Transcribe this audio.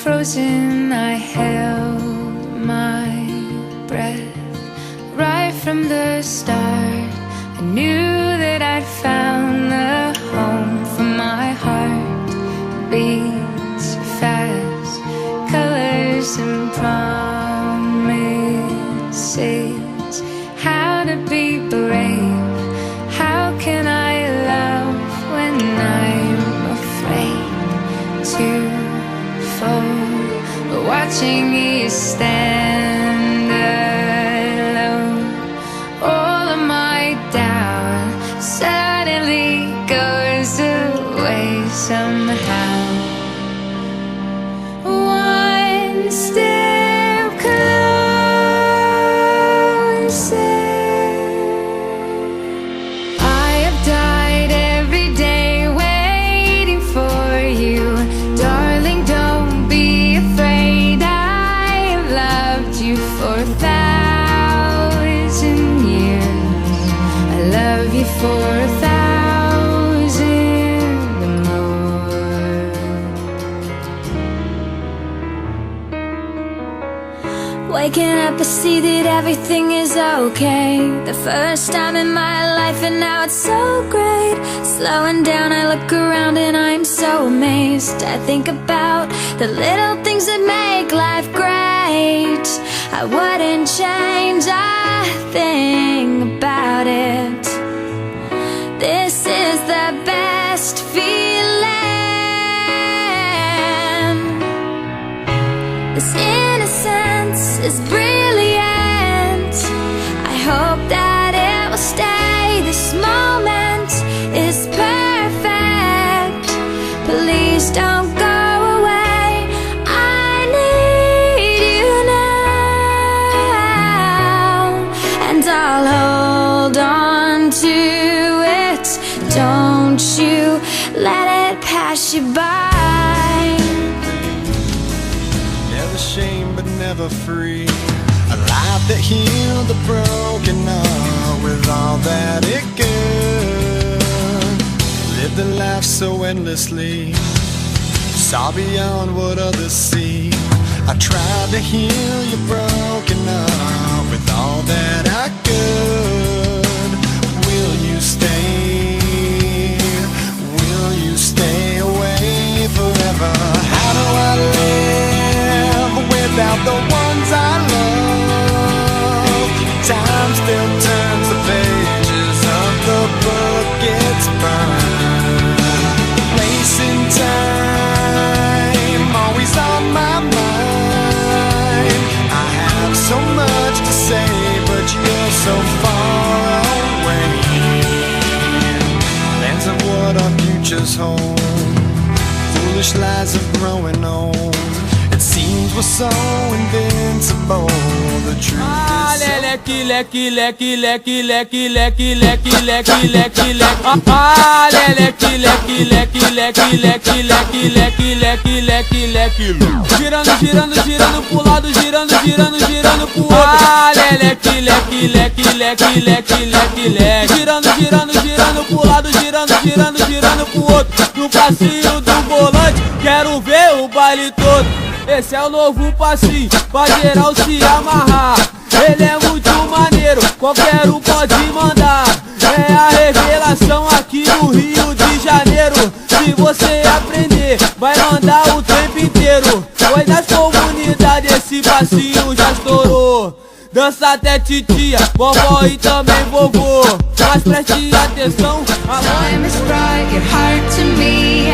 frozen, I held my breath. Right from the start, I knew that I'd found the home for my heart. Beats fast, colors and promises. How to be brave, how can I love when I'm afraid to fall? But watching you stand alone, all of my doubt suddenly goes away somehow. One step closer. I have died every day waiting for you. Darling, don't be afraid. I have loved you for 1,000 years. I love you for 1,000 more. Waking up, I see that everything is okay. The first time in my life, and now it's so great. Slowing down, I look around and I'm so amazed. I think about the little things that make life great. I wouldn't change a thing about it. This is the best feeling. This innocence is brilliant. I hope that it will stay. This moment is perfect. Please don't go away. I need you now, and I'll hold on to it. Don't you let it pass you by. Never shame but never free. A life that healed the broken heart with all that it could. Lived a life so endlessly, saw beyond what others see. I tried to heal your broken heart with all that I could. Will you stay? Will you stay away forever? How do I live without the ones I love? Time still turns the pages of the book it's burned. Wasting time, always on my mind. I have so much to say, but you're so far away. Lands of what our futures hold, foolish lies are growing old. It seems we're so invincible. The truth is so leque, leque, leque, leque, leque, leque, leque, leque, leque, leque. Leque, leque, leque, leque, leque, leque, leque, leque, leque, leque. Girando, girando, girando pro lado, girando, girando, girando pro outro. Leque, leque, leque, leque, leque, leque, leque. Girando, girando, girando pro lado, girando, girando, girando pro outro. No passinho do volante, quero ver o baile todo. Esse é o novo passinho, pra geral se amarrar. Ele é muito maneiro, qualquer um pode mandar. É a revelação aqui no Rio de Janeiro. Se você aprender, vai mandar o tempo inteiro. Foi das comunidades, esse passinho já estourou. Dança até titia, vovó e também vovô. Mas preste atenção, Time has brought your heart to me.